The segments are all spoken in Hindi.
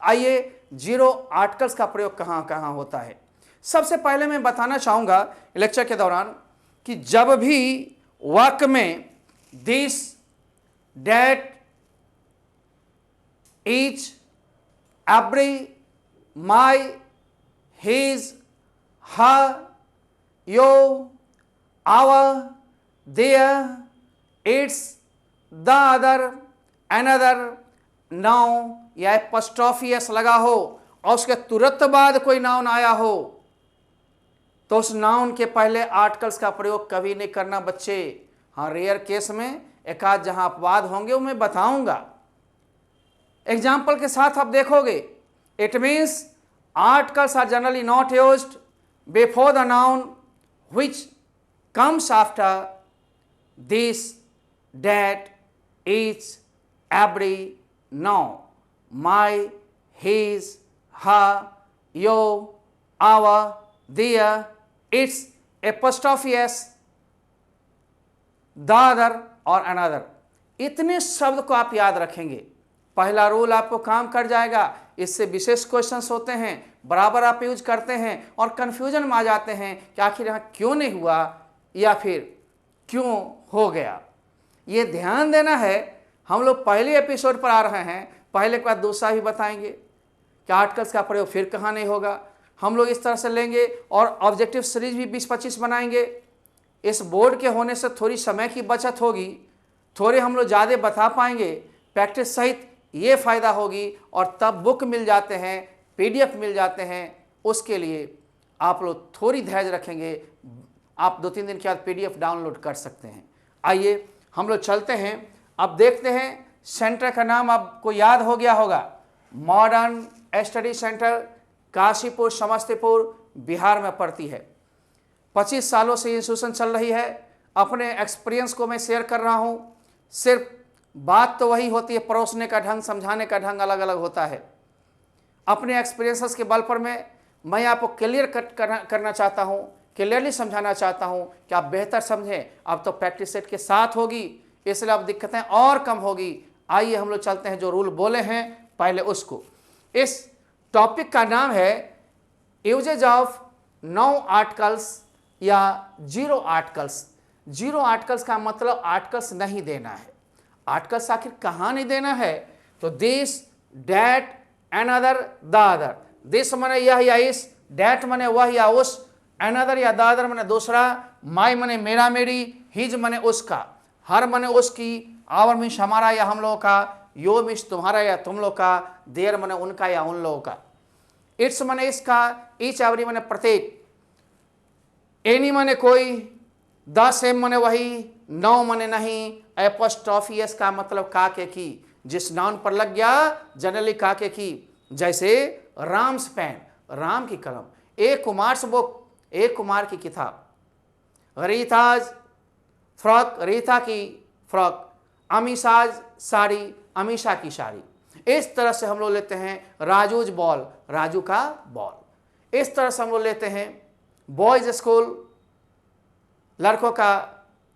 आइए जीरो आर्टिकल्स का प्रयोग कहाँ कहाँ होता है। सबसे पहले मैं बताना चाहूँगा लेक्चर के दौरान कि जब भी वाक्य में this, that, each, every, my, his, her, your, our, their, its, the other, another, noun या एपोस्ट्रोफी एस लगा हो और उसके तुरंत बाद कोई नाउन आया हो तो उस नाउन के पहले आर्टिकल्स का प्रयोग कभी नहीं करना बच्चे। हाँ, रेयर केस में एक आध जहां अपवाद होंगे वो मैं बताऊंगा। एग्जाम्पल के साथ आप देखोगे, it means articles are generally not used before the noun which comes after this, that, each, every, now, my, his, her, your, our, their, its, apostrophe s, the other और another। इतने शब्द को आप याद रखेंगे, पहला रूल आपको काम कर जाएगा। इससे विशेष क्वेश्चंस होते हैं, बराबर आप यूज करते हैं और कंफ्यूजन में आ जाते हैं कि आखिर यहाँ क्यों नहीं हुआ या फिर क्यों हो गया। ये ध्यान देना है। हम लोग पहले एपिसोड पर आ रहे हैं, पहले के बाद दूसरा भी बताएंगे कि आर्टिकल्स का प्रयोग फिर कहाँ नहीं होगा। हम लोग इस तरह से लेंगे और ऑब्जेक्टिव सीरीज भी 20-25 बनाएंगे। इस बोर्ड के होने से थोड़ी समय की बचत होगी, थोड़े हम लोग ज़्यादा बता पाएंगे, प्रैक्टिस सहित ये फ़ायदा होगी। और तब बुक मिल जाते हैं, PDF मिल जाते हैं, उसके लिए आप लोग थोड़ी धैर्य रखेंगे, आप 2-3 दिन के बाद PDF डाउनलोड कर सकते हैं। आइए हम लोग चलते हैं, अब देखते हैं। सेंटर का नाम आपको याद हो गया होगा, modern study centre, Kashipur, Samastipur, Bihar में पड़ती है। 25 सालों से इंस्टीट्यूशन चल रही है। अपने एक्सपीरियंस को मैं शेयर कर रहा हूँ। सिर्फ बात तो वही होती है, परोसने का ढंग, समझाने का ढंग अलग अलग होता है। अपने एक्सपीरियंसेस के बल पर मैं आपको क्लियर करना चाहता हूँ, क्लियरली समझाना चाहता हूँ कि आप बेहतर समझें। अब तो प्रैक्टिस सेट के साथ होगी, इसलिए अब दिक्कतें और कम होगी। आइए हम लोग चलते हैं, जो रूल बोले हैं पहले उसको। इस टॉपिक का नाम है यूजेज ऑफ नो आर्टिकल्स या जीरो आर्टिकल्स। जीरो आर्टिकल्स का मतलब आर्टिकल्स नहीं देना है। आर्टिकल्स आखिर कहाँ नहीं देना है? तो this, that, another, the other. This माने यह या इस, डैट माने वह या उस, अनदर या द अदर माने दूसरा, माई माने मेरा मेरी, हिज माने उसका, हर माने उसकी, आवर मीन्स हमारा या हम लोगों का, यो मीन्स तुम्हारा या तुम लोग का, देयर माने उनका या उन लोगों का, इट्स माने इसका, ईच एवरी माने प्रत्येक, एनी माने कोई, द सेम माने वही, नो माने नहीं, एपोस्ट्रोफी एस का मतलब का के की, जिस नाउन पर लग गया जनरली का के की। जैसे राम्स पेन, राम की कलम, ए कुमार्स बुक, ए कुमार की किताब, रीताज फ्रॉक, रीता की फ्रॉक, अमीशाज साड़ी, अमीशा की साड़ी। इस तरह से हम लोग लेते हैं राजूज बॉल, राजू का बॉल। इस तरह से हम लोग लेते हैं बॉयज स्कूल, लड़कों का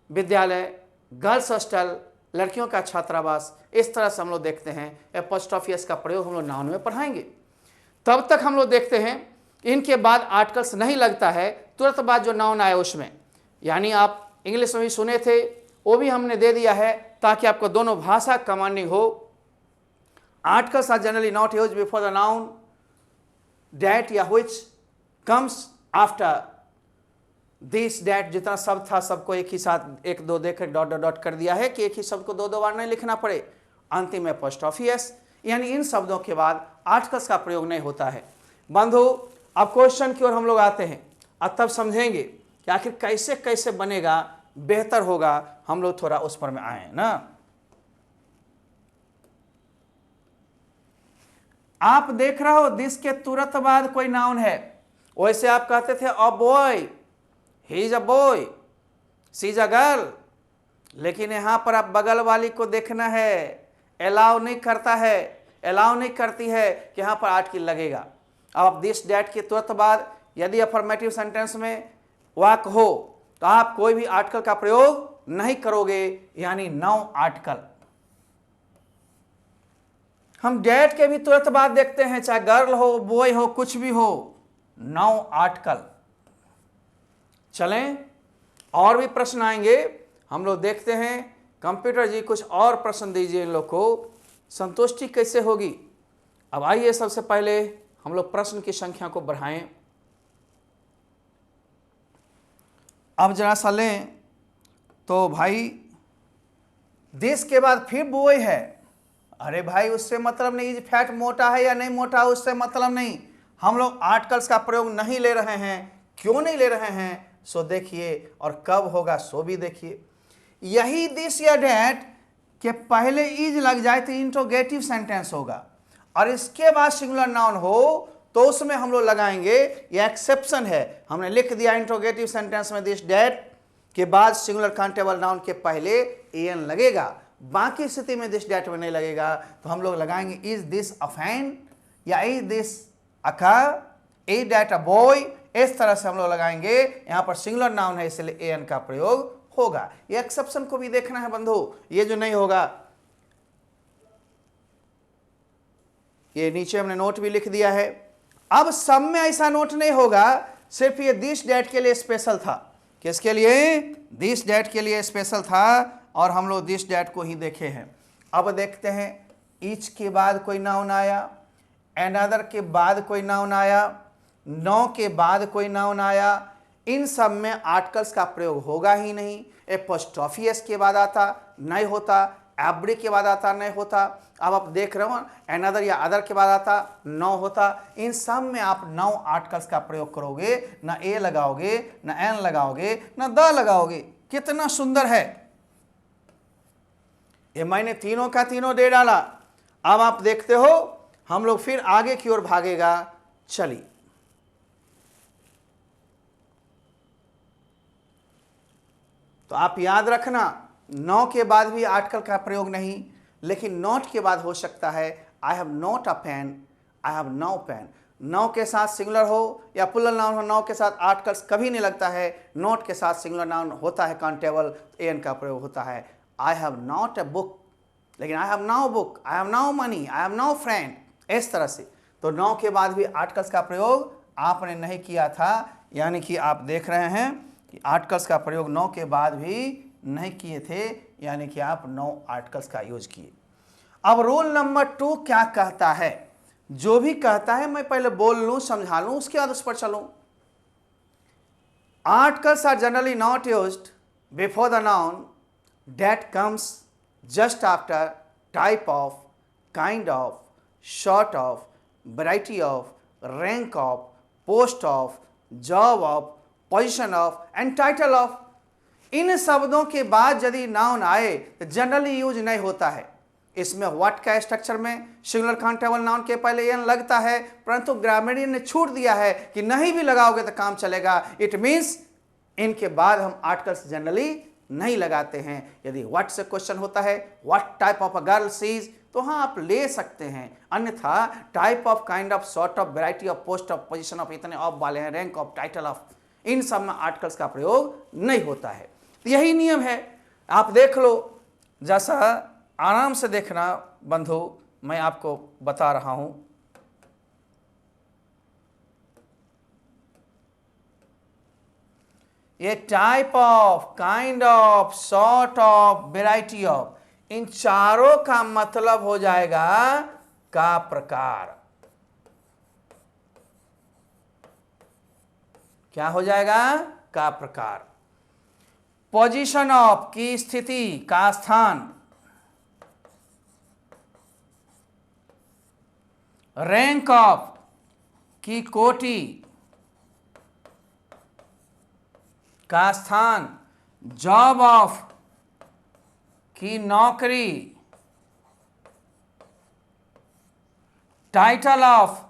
विद्यालय, गर्ल्स हॉस्टल, लड़कियों का छात्रावास। इस तरह से हम लोग देखते हैं। एपोस्ट्रोफी एस का प्रयोग हम लोग नाउन में पढ़ाएंगे। तब तक हम लोग देखते हैं इनके बाद आर्टिकल्स नहीं लगता है, तुरंत बाद जो नाउन आए उसमें, यानी आप इंग्लिश में भी सुने थे, वो भी हमने दे दिया है ताकि आपको दोनों भाषा कमांडिंग हो। Articles are generally not used before the noun, that या which comes after this, that. जितना शब्द था सबको एक ही साथ 1-2 देकर डॉट डॉट डॉट कर दिया है कि एक ही शब्द को 2-2 बार नहीं लिखना पड़े। अंतिम एपोस्ट्रोफी एस, यानी इन शब्दों के बाद आर्टिकल्स का प्रयोग नहीं होता है। बंधु, अब क्वेश्चन की ओर हम लोग आते हैं, अब तब समझेंगे कि आखिर कैसे कैसे बनेगा, बेहतर होगा। हम लोग थोड़ा उस पर में आए ना। आप देख रहे हो दिस के तुरंत बाद कोई नाउन है। वैसे आप कहते थे a boy, he is a boy, she is a girl, लेकिन यहां पर आप बगल वाली को देखना है, अलाउ नहीं करता है, अलाउ नहीं करती है कि यहां पर आर्टिकल लगेगा। अब दिस डैट के तुरंत बाद यदि अफर्मेटिव सेंटेंस में वाक्य हो तो आप कोई भी आर्टिकल का प्रयोग नहीं करोगे, यानी नो आर्टिकल। हम डैट के भी तुरंत बाद देखते हैं, चाहे गर्ल हो बॉय हो कुछ भी हो, नाउन आर्टिकल। चलें और भी प्रश्न आएंगे, हम लोग देखते हैं। कंप्यूटर जी कुछ और प्रश्न दीजिए, इन लोग को संतुष्टि कैसे होगी। अब आइए सबसे पहले हम लोग प्रश्न की संख्या को बढ़ाएं। अब जरा सा लें तो भाई दिस के बाद फिर बॉय है। अरे भाई उससे मतलब नहीं इज फैट मोटा है या नहीं मोटा, उससे मतलब नहीं। हम लोग आर्टिकल्स का प्रयोग नहीं ले रहे हैं। क्यों नहीं ले रहे हैं सो देखिए, और कब होगा सो भी देखिए। यही दिस या डैट के पहले इज लग जाए तो इंट्रोगेटिव सेंटेंस होगा, और इसके बाद सिंगुलर नाउन हो तो उसमें हम लोग लगाएंगे, यह एक्सेप्शन है। हमने लिख दिया इंट्रोगेटिव सेंटेंस में दिस डैट के बाद सिंगुलर काउंटेबल नाउन के पहले एन लगेगा, बाकी स्थिति में दिस डैट में नहीं लगेगा। तो हम लोग लगाएंगे इज दिस अ फैन या is this a car, is that a boy, इस तरह से हम लोग लगाएंगे। यहां पर सिंगुलर नाउन है इसलिए एन का प्रयोग होगा। ये एक्सेप्शन को भी देखना है बंधु, ये जो नहीं होगा, ये नीचे हमने नोट भी लिख दिया है। अब सब में ऐसा नोट नहीं होगा, सिर्फ ये दिस डैट के लिए स्पेशल था। किसके लिए? दिस डैट के लिए स्पेशल था, और हम लोग दिस डैट को ही देखे हैं। अब देखते हैं, ईच के बाद कोई नाउन आया, अनदर के बाद कोई नाउन आया, नो के बाद कोई नाउन आया, इन सब में आर्टिकल्स का प्रयोग होगा ही नहीं। एपोस्ट्रोफी एस के बाद आता नहीं होता, एवरी के बाद आता नहीं होता। अब आप देख रहे हो अनदर या अदर के बाद आता नो होता। इन सब में आप नो आर्टिकल्स का प्रयोग करोगे, ना ए लगाओगे, ना एन लगाओगे, ना द लगाओगे। कितना सुंदर है ये, मैंने तीनों का तीनों दे डाला। अब आप देखते हो हम लोग फिर आगे की ओर भागेगा। चलिए तो आप याद रखना, नो के बाद भी आर्टिकल का प्रयोग नहीं, लेकिन नॉट के बाद हो सकता है। I have not a pen, I have no pen. No के साथ सिंगुलर हो या प्लूरल नाउन हो, नो के साथ आर्टिकल्स कभी नहीं लगता है। नॉट के साथ सिंगुलर नाउन होता है काउंटेबल, एन का प्रयोग होता है। I have not a book, लेकिन I have no book, I have no money, I have no friend, इस तरह से। तो नो के बाद भी आर्टिकल्स का प्रयोग आपने नहीं किया था, यानी कि आप देख रहे हैं कि आर्टिकल्स का प्रयोग नो के बाद भी नहीं किए थे, यानी कि आप नो आर्टिकल्स का यूज किए। अब रूल नंबर 2 क्या कहता है? जो भी कहता है मैं पहले बोल लूं, समझा लूं, उसके बाद उस पर चलूं। Articles are generally not used before the noun that comes just after, type of, kind of, sort of, variety of, rank of, post of, job of, position of and title of। इन शब्दों के बाद यदि नाउन आए तो जनरली यूज नहीं होता है। इसमें व्हाट का स्ट्रक्चर में सिंगुलर काउंटेबल नाउन के पहले एन लगता है, परंतु ग्रामरियन ने छूट दिया है कि नहीं भी लगाओगे तो काम चलेगा। इट मीन्स इनके बाद हम आर्टिकल्स जनरली नहीं लगाते हैं। यदि व्हाट से क्वेश्चन होता है, what type of a girl she's, तो हाँ आप ले सकते हैं, अन्यथा type of, kind of, sort of, variety of, post of, position of, इतने ऑफ वाले हैं, रैंक ऑफ, टाइटल ऑफ, इन सब में आर्टिकल्स का प्रयोग नहीं होता है। तो यही नियम है, आप देख लो। जैसा आराम से देखना बंधु, मैं आपको बता रहा हूं। ये type of, kind of, sort of, variety of, इन चारों का मतलब हो जाएगा का प्रकार। क्या हो जाएगा? का प्रकार। पोजीशन ऑफ की स्थिति, का स्थान। रैंक ऑफ की कोटि, का स्थान। जॉब ऑफ की नौकरी। टाइटल ऑफ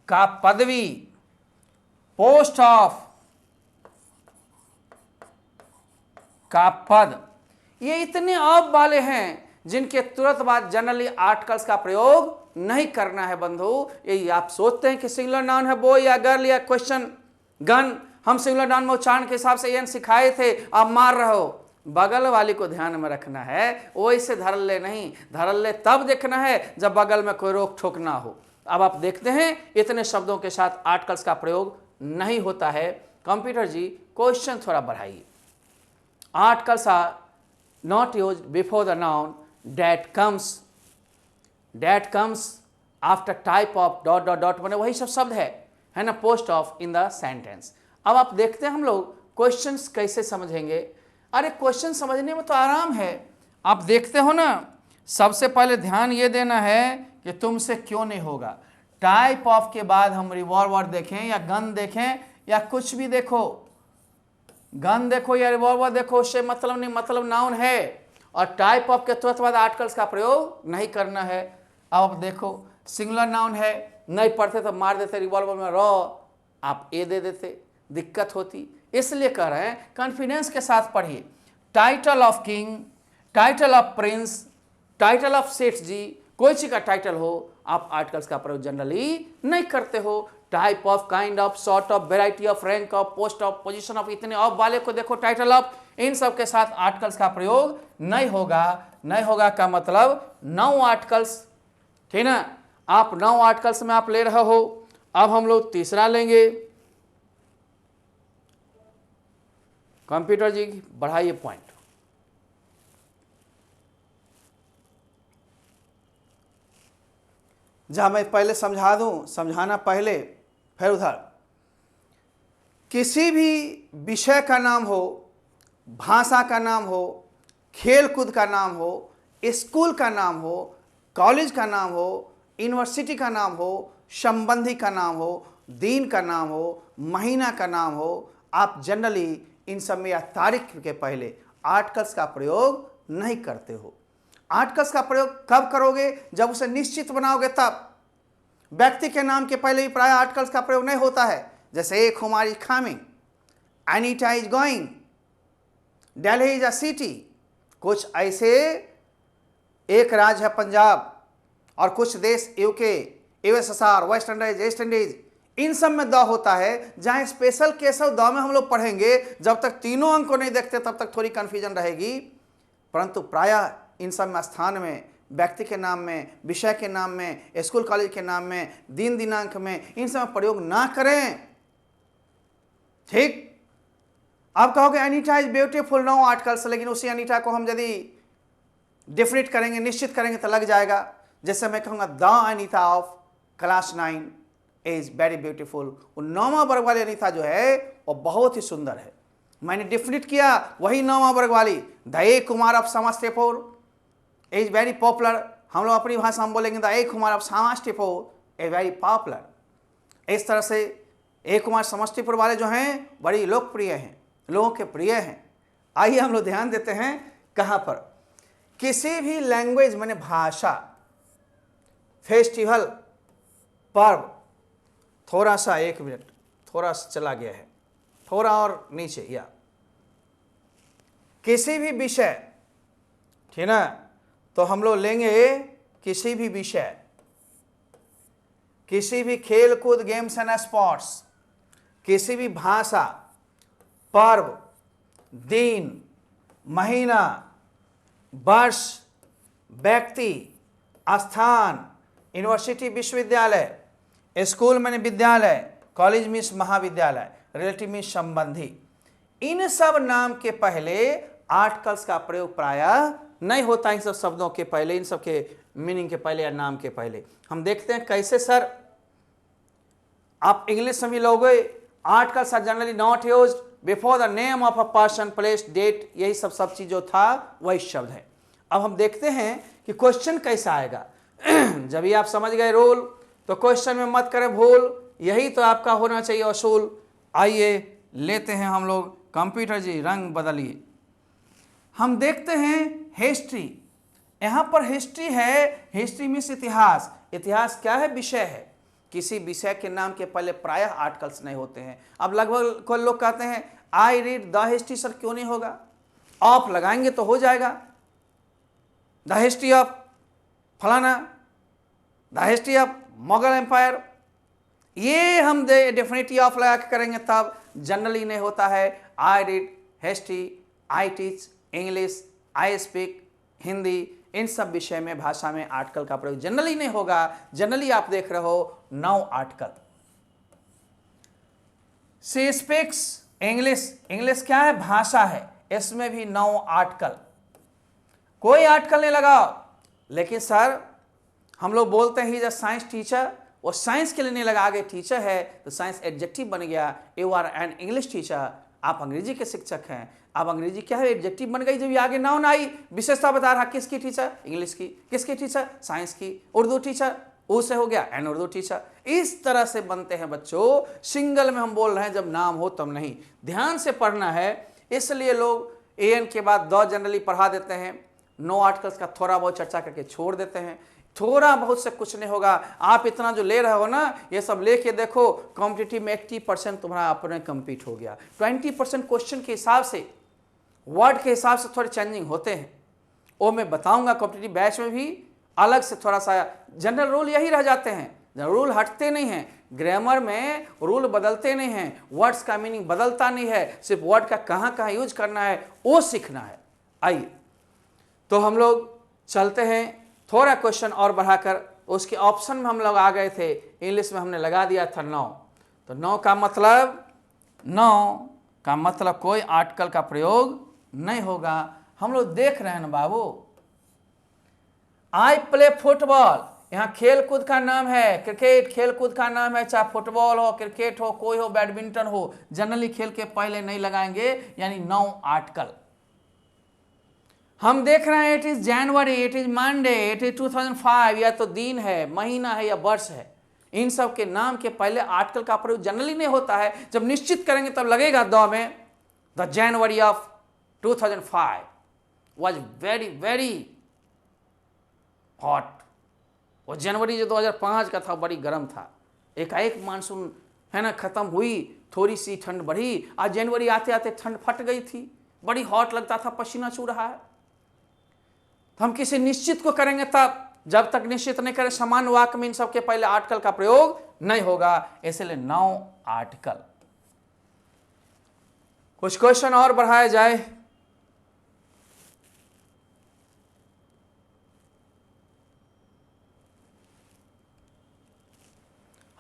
का पदवी। पोस्ट ऑफ का पद। ये इतने ऑफ वाले हैं जिनके तुरंत बाद जनरली आर्टिकल्स का प्रयोग नहीं करना है बंधु। यही आप सोचते हैं कि सिंगुलर नाउन है बॉय या गर्ल या क्वेश्चन गन, हम सिंगुलर नाउन में उच्चारण के हिसाब से एन सिखाए थे, आप मार रहे हो। बगल वाली को ध्यान में रखना है, वो इसे धड़ल्ले नहीं, धड़ल्ले तब देखना है जब बगल में कोई रोक ठोक ना हो। अब आप देखते हैं इतने शब्दों के साथ आर्टिकल्स का प्रयोग नहीं होता है। कंप्यूटर जी क्वेश्चन थोड़ा बढ़ाइए। Articles are not used before the noun that comes after type of dot dot dot, मैंने वही सब शब्द है ना, post of in the sentence. अब आप देखते हैं हम लोग क्वेश्चंस कैसे समझेंगे। अरे क्वेश्चन समझने में तो आराम है, आप देखते हो ना, सबसे पहले ध्यान ये देना है कि तुमसे क्यों नहीं होगा। टाइप ऑफ के बाद हम रिवॉल्वर देखें या गन देखें या कुछ भी देखो, गन देखो या रिवॉल्वर देखो, उससे मतलब नहीं, मतलब नाउन है। और टाइप ऑफ के तुरंत बाद आर्टिकल्स का प्रयोग नहीं करना है। अब आप देखो सिंगुलर नाउन है, नहीं पढ़ते तो मार देते रिवॉल्वर में रॉ, आप ए दे देते, दिक्कत होती। इसलिए कह रहे हैं कॉन्फिडेंस के साथ पढ़िए। Title of king, title of Prince, title of सेठ जी, कोई चीज का टाइटल हो, आप आर्टिकल्स का प्रयोग जनरली नहीं करते हो। Type of, kind of, sort of, variety of, rank of, post of, position of, इतने ऑफ वाले को देखो, टाइटल ऑफ, इन सब के साथ आर्टिकल्स का प्रयोग नहीं होगा। नहीं होगा का मतलब 9 आर्टिकल्स, ठीक ना, आप 9 आर्टिकल्स में आप ले रहे हो। अब हम लोग तीसरा लेंगे। कंप्यूटर जी बढ़ाइए पॉइंट। जहां मैं पहले समझा दूं, समझाना पहले फिर उधर। किसी भी विषय का नाम हो, भाषा का नाम हो, खेल कूद का नाम हो, स्कूल का नाम हो, कॉलेज का नाम हो, यूनिवर्सिटी का नाम हो, संबंधी का नाम हो, दिन का नाम हो, महीना का नाम हो, आप जनरली इन सब में या तारीख के पहले आर्टिकल्स का प्रयोग नहीं करते हो। आर्टिकल्स का प्रयोग कब करोगे? जब उसे निश्चित बनाओगे तब। व्यक्ति के नाम के पहले भी प्राय आर्टिकल्स का प्रयोग नहीं होता है। जैसे एक Kumar is coming, Anita is going, Delhi is a city. कुछ ऐसे, एक राज्य है पंजाब और कुछ देश UK, USSR, west Indies, east Indies, इन सब में द होता है। जहां स्पेशल केस ऑफ द में हम लोग पढ़ेंगे, जब तक तीनों अंक को नहीं देखते तब तक थोड़ी कंफ्यूजन रहेगी। परंतु प्रायः इन सब में स्थान में, व्यक्ति के नाम में, विषय के नाम में, स्कूल कॉलेज के नाम में, दिन दिनांक में, इन सब में प्रयोग ना करें। ठीक। आप कहोगे अनीता इज ब्यूटीफुल, 9 आर्टिकल्स, लेकिन उसी अनीता को हम यदि डिफिनिट करेंगे, निश्चित करेंगे तो लग जाएगा। जैसे मैं कहूँगा the Anita of class 9 is very beautiful, वो 9वां वर्ग वाली अनीता जो है वो बहुत ही सुंदर है। मैंने डिफिनिट किया वही 9वां वर्ग वाली, the A Kumar of Samastipur is very popular. हम लोग अपनी भाषा में बोलेंगे the A Kumar of Samastipur is very popular. इस तरह से ए कुमार समस्तीपुर वाले जो हैं बड़ी लोकप्रिय हैं, लोगों के प्रिय हैं। आइए हम लोग ध्यान देते हैं कहाँ पर। किसी भी लैंग्वेज माने भाषा, फेस्टिवल, पर्व, थोड़ा सा, एक मिनट, थोड़ा सा चला गया है, थोड़ा और नीचे, या किसी भी विषय, ठीक ना, तो हम लोग लेंगे किसी भी विषय, किसी भी खेल कूद, गेम्स एंड स्पोर्ट्स, किसी भी भाषा, पर्व, दिन, महीना, वर्ष, व्यक्ति, स्थान, यूनिवर्सिटी विश्वविद्यालय, स्कूल में विद्यालय, कॉलेज में महाविद्यालय, रिलेटिव में संबंधी, इन सब नाम के पहले आर्टिकल्स का प्रयोग प्रायः नहीं होता। इन सब शब्दों के पहले, इन सब के मीनिंग के पहले या नाम के पहले। हम देखते हैं कैसे सर। आप इंग्लिश में भी लोगे, articles are generally not used before the name of a person, place, date, यही सब चीज जो था वही शब्द है। अब हम देखते हैं कि क्वेश्चन कैसा आएगा। जब भी आप समझ गए रूल, तो क्वेश्चन में मत करें भूल, यही तो आपका होना चाहिए असूल। आइए लेते हैं हम लोग। कंप्यूटर जी रंग बदलिए। हम देखते हैं हिस्ट्री। यहाँ पर हिस्ट्री है, हिस्ट्री मीन्स इतिहास। इतिहास क्या है? विषय है। किसी विषय के नाम के पहले प्रायः आर्टिकल्स नहीं होते हैं। अब लगभग कोई लोग कहते हैं I read the history. Sir क्यों नहीं होगा? ऑफ लगाएंगे तो हो जाएगा। द हिस्ट्री ऑफ फलाना, the history of Mughal empire, ये हम डेफिनेटली ऑफ लगा के करेंगे तब जनरली नहीं होता है। I read history, I teach English, I speak, Hindi, इन सब विषय में भाषा में आर्टिकल का प्रयोग जनरली नहीं होगा। जनरली आप देख रहे हो 9 article. She speaks English, English क्या है? भाषा है, इसमें भी 9 आर्टिकल। कोई आर्टिकल नहीं लगाओ। लेकिन सर हम लोग बोलते हैं ही इज अ साइंस टीचर, वो साइंस के लिए नहीं लगा, आगे टीचर है तो साइंस एडजेक्टिव बन गया। You are an English teacher, आप अंग्रेजी के शिक्षक हैं। अब अंग्रेजी क्या है? एडजेक्टिव बन गई। जब ये आगे नाउन आई, विशेषता बता रहा किसकी टीचर? इंग्लिश की। किसकी टीचर? साइंस की। उर्दू टीचर, ऊ से हो गया एन उर्दू टीचर। इस तरह से बनते हैं बच्चों। सिंगल में हम बोल रहे हैं, जब नाम हो तब नहीं। ध्यान से पढ़ना है, इसलिए लोग एन के बाद द जनरली पढ़ा देते हैं। 9 आर्टिकल्स का थोड़ा बहुत चर्चा करके छोड़ देते हैं। थोड़ा बहुत से कुछ नहीं होगा। आप इतना जो ले रहे हो ना, ये सब लेके देखो, कॉम्पिटिटिव में 80% तुम्हारा अपने कंप्लीट हो गया। 20% क्वेश्चन के हिसाब से, वर्ड के हिसाब से थोड़े चेंजिंग होते हैं, वो मैं बताऊंगा। कॉम्पिटिटिव बैच में भी अलग से थोड़ा सा जनरल रूल यही रह जाते हैं। रूल हटते नहीं हैं। ग्रामर में रूल बदलते नहीं हैं। वर्ड्स का मीनिंग बदलता नहीं है। सिर्फ वर्ड का कहाँ कहाँ यूज करना है वो सीखना है। आइए तो हम लोग चलते हैं थोड़ा क्वेश्चन और बढ़ाकर। उसके ऑप्शन में हम लोग आ गए थे, इंग्लिश में हमने लगा दिया था 9। तो 9 का मतलब कोई आर्टिकल का प्रयोग नहीं होगा। हम लोग देख रहे हैं ना बाबू, आई प्ले फुटबॉल, यहाँ खेल कूद का नाम है। क्रिकेट खेल कूद का नाम है, चाहे फुटबॉल हो, क्रिकेट हो, कोई हो, बैडमिंटन हो। जनरली खेल के पहले नहीं लगाएंगे, यानी 9 आर्टिकल। हम देख रहे हैं it is January, it is Monday, it is 2005, या तो दिन है, महीना है या वर्ष है। इन सब के नाम के पहले आर्टिकल का प्रयोग जनरली नहीं होता है। जब निश्चित करेंगे तब लगेगा द में। The January of 2005 was very very hot. वो जनवरी जो 2005 का था बड़ी गर्म था। एकाएक मानसून है ना खत्म हुई, थोड़ी सी ठंड बढ़ी। आज जनवरी आते आते ठंड फट गई थी, बड़ी हॉट लगता था, पसीना छू रहा है। हम किसी निश्चित को करेंगे तब, जब तक निश्चित नहीं करें समान वाक्य में इन सबके पहले आर्टिकल का प्रयोग नहीं होगा। इसलिए 9 आर्टिकल। कुछ क्वेश्चन और बढ़ाया जाए।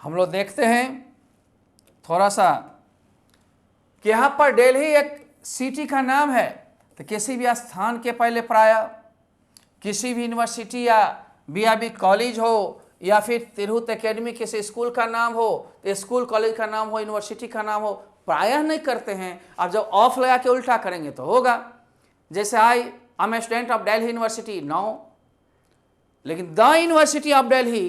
हम लोग देखते हैं थोड़ा सा कि यहां पर दिल्ली एक सिटी का नाम है, तो किसी भी स्थान के पहले प्राय किसी भी यूनिवर्सिटी या बीआरबी कॉलेज हो, या फिर तिरहुत एकेडमी किसी स्कूल का नाम हो, तो स्कूल कॉलेज का नाम हो, यूनिवर्सिटी का नाम हो, प्रायः नहीं करते हैं। अब जब ऑफ लगा के उल्टा करेंगे तो होगा। जैसे I am student of Delhi university 9, लेकिन द यूनिवर्सिटी ऑफ दिल्ली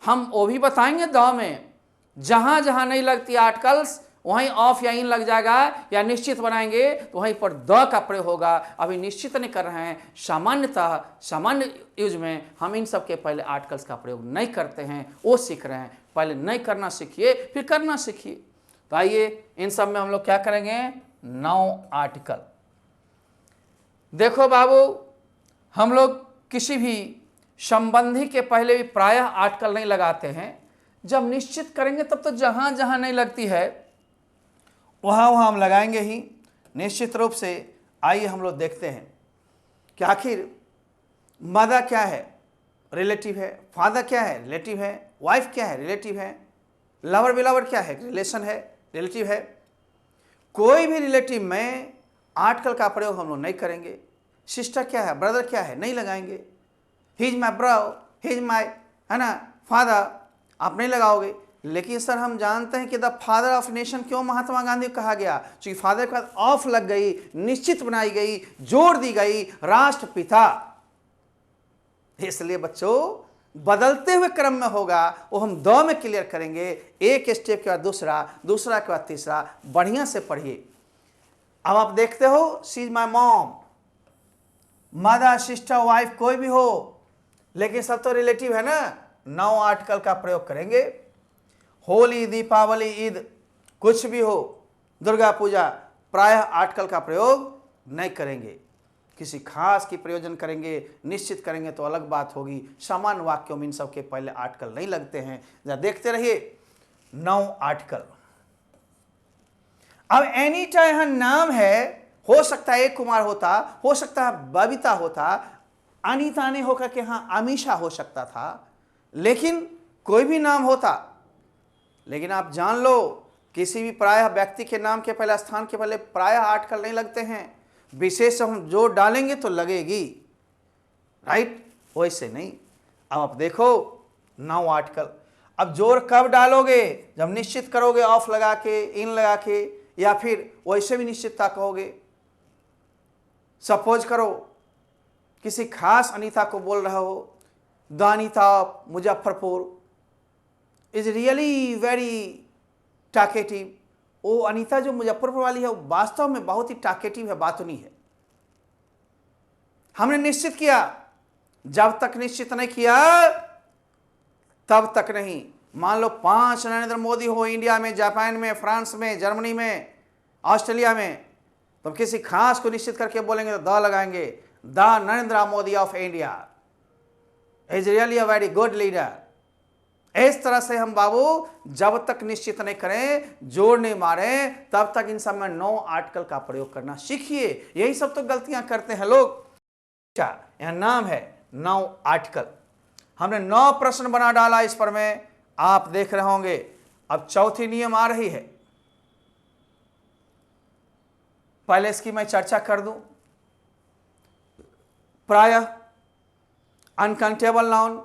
हम वो भी बताएंगे। द में जहां जहां नहीं लगती आर्टिकल्स वहीं ऑफ या इन लग जाएगा, या निश्चित बनाएंगे तो वहीं पर द का प्रयोग होगा। अभी निश्चित नहीं कर रहे हैं, सामान्यतः सामान्य यूज में हम इन सब के पहले आर्टिकल्स का प्रयोग नहीं करते हैं, वो सीख रहे हैं। पहले नहीं करना सीखिए, फिर करना सीखिए। तो आइए इन सब में हम लोग क्या करेंगे? 9 आर्टिकल। देखो बाबू, हम लोग किसी भी संबंधी के पहले भी प्रायः आर्टिकल नहीं लगाते हैं। जब निश्चित करेंगे तब तो जहां जहां नहीं लगती है वहाँ हम लगाएंगे ही निश्चित रूप से। आइए हम लोग देखते हैं कि आखिर मदर क्या है? रिलेटिव है। फादर क्या है? रिलेटिव है। वाइफ क्या है? रिलेटिव है। लवर बिलवर क्या है? रिलेशन है, रिलेटिव है। कोई भी रिलेटिव में आर्टिकल का प्रयोग हम लोग नहीं करेंगे। सिस्टर क्या है? ब्रदर क्या है? नहीं लगाएंगे। He is my bro, he is my, है ना, फादर, आप नहीं लगाओगे। लेकिन सर हम जानते हैं कि द फादर ऑफ नेशन क्यों महात्मा गांधी को कहा गया? क्योंकि फादर के बाद ऑफ लग गई, निश्चित बनाई गई, जोड़ दी गई, राष्ट्रपिता। इसलिए बच्चों बदलते हुए क्रम में होगा, वो हम 2 में क्लियर करेंगे। एक स्टेप के बाद दूसरा, दूसरा के बाद तीसरा। बढ़िया से पढ़िए। अब आप देखते हो, she is my mom, mother, sister, wife, कोई भी हो, लेकिन सब तो रिलेटिव है ना। 9 आर्टिकल का प्रयोग करेंगे। होली, दीपावली, ईद, कुछ भी हो, दुर्गा पूजा, प्रायः आर्टिकल का प्रयोग नहीं करेंगे। किसी खास की प्रयोजन करेंगे, निश्चित करेंगे तो अलग बात होगी। सामान्य वाक्यों में इन सब के पहले आर्टिकल नहीं लगते हैं। जरा देखते रहिए 9 आर्टिकल। अब एनी चाहे यहां नाम है, हो सकता है एक कुमार होता, हो सकता है बबीता होता, अनीता ने होकर के हाँ अमीषा हो सकता था, लेकिन कोई भी नाम होता। लेकिन आप जान लो, किसी भी प्रायः व्यक्ति के नाम के पहले, स्थान के पहले प्रायः आर्टिकल नहीं लगते हैं। विशेष हम जोड़ डालेंगे तो लगेगी, राइट, वैसे नहीं। अब आप देखो नाउ आर्टिकल, अब जोड़ कब डालोगे? जब निश्चित करोगे, ऑफ लगा के, इन लगा के, या फिर वैसे भी निश्चितता कहोगे। सपोज करो किसी खास अनीता को बोल रहा हो, the Anita of Muzaffarpur is really very talkative. वो अनीता जो मुजफ्फरपुर वाली है वो वास्तव में बहुत ही टाकेटिव है, बातूनी है। हमने निश्चित किया, जब तक निश्चित नहीं किया तब तक नहीं। मान लो 5 नरेंद्र मोदी हो इंडिया में, जापान में, फ्रांस में, जर्मनी में, ऑस्ट्रेलिया में, तो किसी खास को निश्चित करके बोलेंगे तो द लगाएंगे, the Narendra Modi of India is really a very good leader. इस तरह से हम बाबू जब तक निश्चित नहीं करें, जोड़ नहीं मारे, तब तक इन सब में नो आर्टिकल का प्रयोग करना सीखिए। यही सब तो गलतियां करते हैं लोग। यह नाम है नो आर्टिकल। हमने 9 प्रश्न बना डाला इस पर में, आप देख रहे होंगे। अब चौथी नियम आ रही है, पहले इसकी मैं चर्चा कर दूं। प्रायः अनकाउंटेबल नाउन,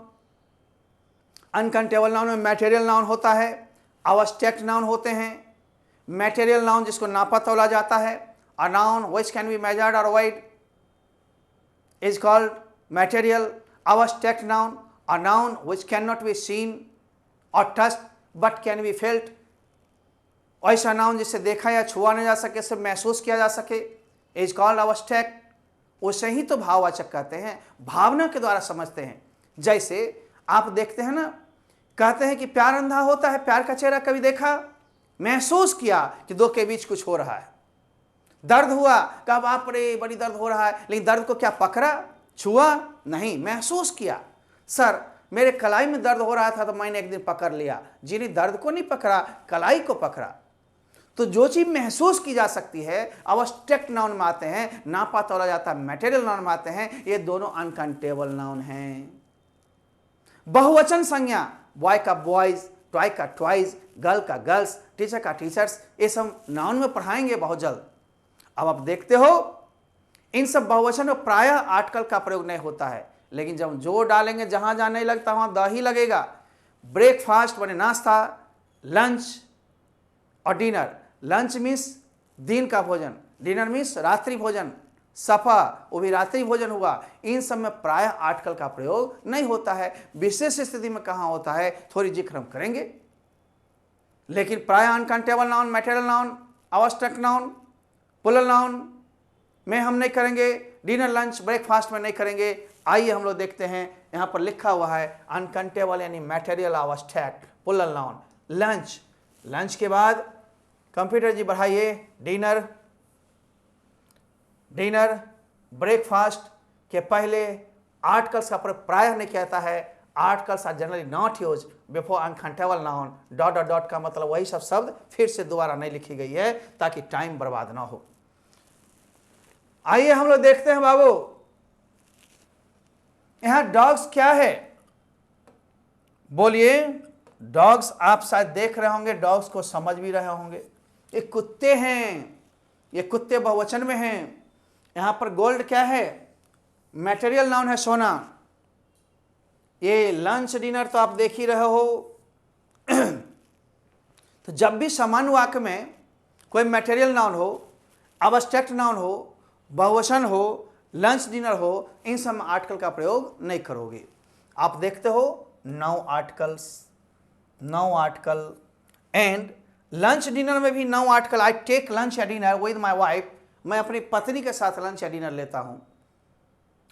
अनकाउंटेबल नाउन में मटेरियल नाउन होता है, अब्स्ट्रैक्ट नाउन होते हैं। मटेरियल नाउन जिसको नापा तोला जाता है, a noun which can be measured or weighed is called material. Abstract noun, a noun which can not be seen or touched but can be felt. ऐसा नाउन जिसे देखा या छुआ नहीं जा सके, सिर्फ महसूस किया जा सके, इज कॉल्ड अब्स्ट्रैक्ट। उसे ही तो भाववाचक कहते हैं, भावना के द्वारा समझते हैं। जैसे आप देखते हैं ना, कहते हैं कि प्यार अंधा होता है, प्यार का चेहरा कभी देखा? महसूस किया कि दो के बीच कुछ हो रहा है। दर्द हुआ, कहा बाप रे बड़ी दर्द हो रहा है, लेकिन दर्द को क्या पकड़ा, छुआ नहीं, महसूस किया। सर मेरे कलाई में दर्द हो रहा था तो मैंने एक दिन पकड़ लिया। जिन्हें दर्द को नहीं पकड़ा, कलाई को पकड़ा। तो जो चीज महसूस की जा सकती है अब्स्ट्रैक्ट नाउन में आते हैं, नापा तोला जाता है मटेरियल नाउन में आते हैं। ये दोनों अनकाउंटेबल नाउन हैं। बहुवचन संज्ञा, बॉय का बॉयज, टॉय का टॉयज, गर्ल का गर्ल्स, टीचर का टीचर्स, ये सब नाउन में पढ़ाएंगे बहुत जल्द। अब आप देखते हो इन सब बहुवचन में प्रायः आर्टिकल का प्रयोग नहीं होता है, लेकिन जब जोड़ डालेंगे जहां जहां नहीं लगता वहां द ही लगेगा। ब्रेकफास्ट बने नाश्ता, लंच और डिनर। लंच मीन्स दिन का भोजन, डिनर मीन्स रात्रि भोजन, सफा वो भी रात्रि भोजन हुआ। इन सब में प्रायः आर्टिकल का प्रयोग नहीं होता है। विशेष स्थिति में कहां होता है थोड़ी जिक्र हम करेंगे, लेकिन प्रायः uncountable noun, material noun, abstract noun, plural noun में हम नहीं करेंगे, डिनर लंच ब्रेकफास्ट में नहीं करेंगे। आइए हम लोग देखते हैं, यहां पर लिखा हुआ है अनकाउंटेबल यानी material, abstract, plural noun. Lunch, lunch के बाद कंप्यूटर जी बढ़ाइए, डिनर, डिनर ब्रेकफास्ट के पहले आर्टिकल्स का प्रयोग प्रायः नहीं कहता है। Articles are generally not use before uncountable noun. Dot dot dot का मतलब वही सब शब्द फिर से दोबारा नहीं लिखी गई है ताकि टाइम बर्बाद ना हो। आइए हम लोग देखते हैं बाबू, यहां डॉग्स क्या है, बोलिए। डॉग्स आप शायद देख रहे होंगे, डॉग्स को समझ भी रहे होंगे। ये कुत्ते हैं, ये कुत्ते बहुवचन में हैं। यहां पर गोल्ड क्या है, मटेरियल नाउन है, सोना। ये लंच डिनर तो आप देख ही रहे हो। तो जब भी समान वाक्य में कोई मटेरियल नाउन हो, अब्स्ट्रैक्ट नाउन हो, बहुवचन हो, लंच डिनर हो, इन सब में आर्टिकल का प्रयोग नहीं करोगे। आप देखते हो now articles, now article and lunch dinner में भी now article. I take lunch या डिनर विद माई वाइफ, मैं अपनी पत्नी के साथ लंच या डिनर लेता हूं।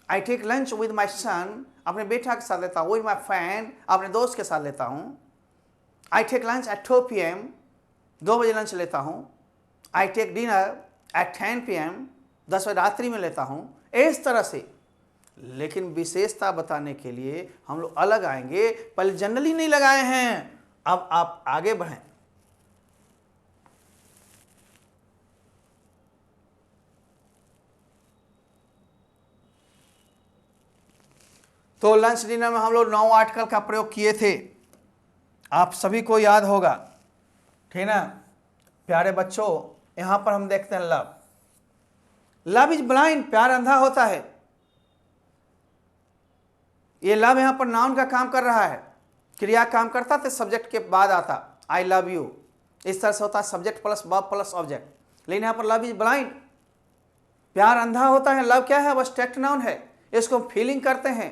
I take lunch with my son, अपने बेटा के साथ लेता हूं। विद माई फ्रेंड, अपने दोस्त के साथ लेता हूं। I take lunch at 2 PM, 2 बजे लंच लेता हूं। I take dinner at 10 PM, 10 बजे रात्रि में लेता हूं। इस तरह से, लेकिन विशेषता बताने के लिए हम लोग अलग आएंगे, पहले जनरली नहीं लगाए हैं। अब आप आगे बढ़ें। तो लंच डिनर में हम लोग 9 आर्टिकल का प्रयोग किए थे, आप सभी को याद होगा, ठीक ना प्यारे बच्चों। यहां पर हम देखते हैं लव, लव इज ब्लाइंड, प्यार अंधा होता है। ये लव यहां पर नाउन का काम कर रहा है, क्रिया काम करता तो सब्जेक्ट के बाद आता आई लव यू, इस तरह से होता है subject plus verb plus object. लेकिन यहां पर लव इज ब्लाइंड, प्यार अंधा होता है। लव क्या है? बस टेक्ट नाउन है, इसको फीलिंग करते हैं,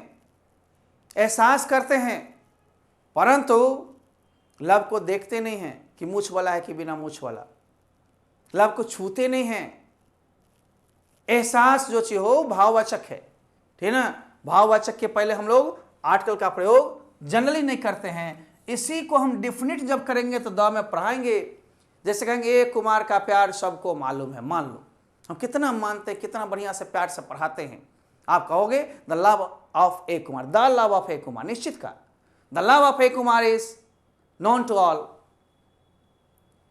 एहसास करते हैं, परंतु लव को देखते नहीं हैं कि मूछ वाला है कि बिना मूछ वाला, लव को छूते नहीं हैं। एहसास जो चीज हो भाववाचक है, ठीक ना, भाववाचक के पहले हम लोग आर्टिकल का प्रयोग जनरली नहीं करते हैं। इसी को हम डिफिनिट जब करेंगे तो द में पढ़ाएंगे। जैसे कहेंगे ए कुमार का प्यार सबको मालूम है, मान लो हम कितना मानते हैं, कितना बढ़िया से प्यार से पढ़ाते हैं। आप कहोगे the love of a Kumar, the love of a Kumar, निश्चित का the love of a Kumar is known to all,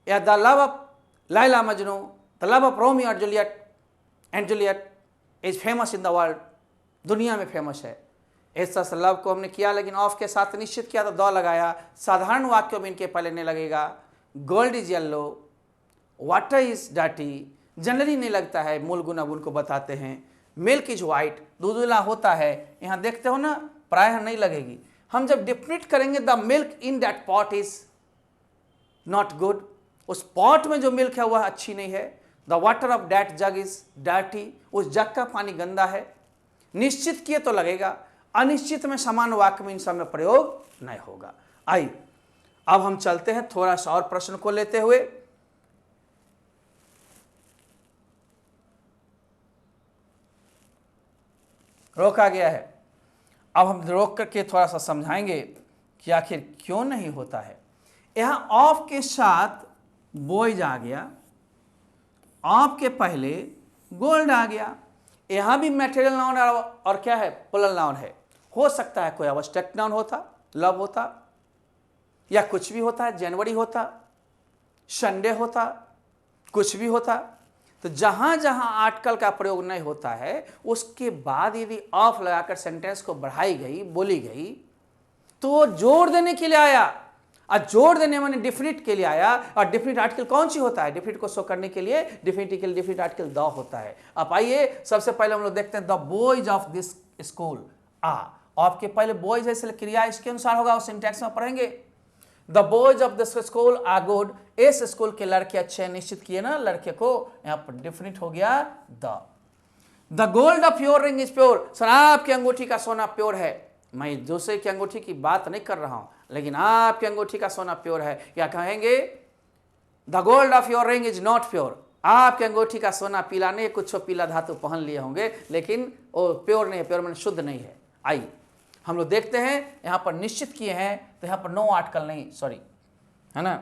या the love of Laila Majnu, the love of Romeo and Juliet is famous in the world, दुनिया में फेमस है। इस तरह से लव को हमने किया, लेकिन ऑफ के साथ निश्चित किया तो द लगाया। साधारण वाक्यों में इनके पहले नहीं लगेगा। Gold is yellow, water is dirty, generally नहीं लगता है, मूल गुण अब उनको बताते हैं। मिल्क इज वाइट, दूधुला होता है, यहाँ देखते हो ना, प्रायः नहीं लगेगी। हम जब डिफिनिट करेंगे the milk in that pot is not good, उस पॉट में जो मिल्क है वह अच्छी नहीं है। The water of that jug is dirty, उस जग का पानी गंदा है। निश्चित किए तो लगेगा, अनिश्चित में समान वाक्य में इन सब में प्रयोग नहीं होगा। आइए अब हम चलते हैं थोड़ा सा और प्रश्न को लेते हुए। रोका गया है, अब हम रोक करके थोड़ा सा समझाएंगे कि आखिर क्यों नहीं होता है। यहां ऑफ के साथ बॉयज आ गया, ऑफ के पहले गोल्ड आ गया। यहां भी मैटेरियल नाउन और क्या है, प्लूरल नाउन है। हो सकता है कोई आवश्यक नाउन होता, लव होता, या कुछ भी होता है, जनवरी होता, संडे होता, कुछ भी होता। तो जहां जहां आर्टिकल का प्रयोग नहीं होता है उसके बाद यदि ऑफ लगाकर सेंटेंस को बढ़ाई गई, बोली गई, तो जोड़ देने के लिए आया। और जोड़ देने माने डिफिनिट के लिए आया। और डिफिनिट आर्टिकल कौन सी होता है? डिफिनिट को शो करने के लिए डिफिनिट आर्टिकल द होता है। अब आइए सबसे पहले हम लोग देखते हैं the boys of this school आ, आपके पहले बॉयज है क्रिया इसके अनुसार होगा, उस सिंटैक्स में पढ़ेंगे। The boys of this school are good, इस स्कूल के लड़के अच्छे हैं, निश्चित किए ना लड़के को, यहां पर डिफिनिट हो गया the gold of your ring is pure, sir आपकी अंगूठी का सोना प्योर है। मैं दूसरे की अंगूठी की बात नहीं कर रहा हूं, लेकिन आपकी अंगूठी का सोना प्योर है। या कहेंगे the gold of your ring is not pure, आपकी अंगूठी का सोना पीला नहीं, कुछ पीला धातु पहन लिए होंगे लेकिन वो प्योर नहीं है, प्योर मैंने शुद्ध नहीं है। आइए हम लोग देखते हैं, यहां पर निश्चित किए हैं तो यहां पर नो आर्टिकल नहीं, सॉरी है ना,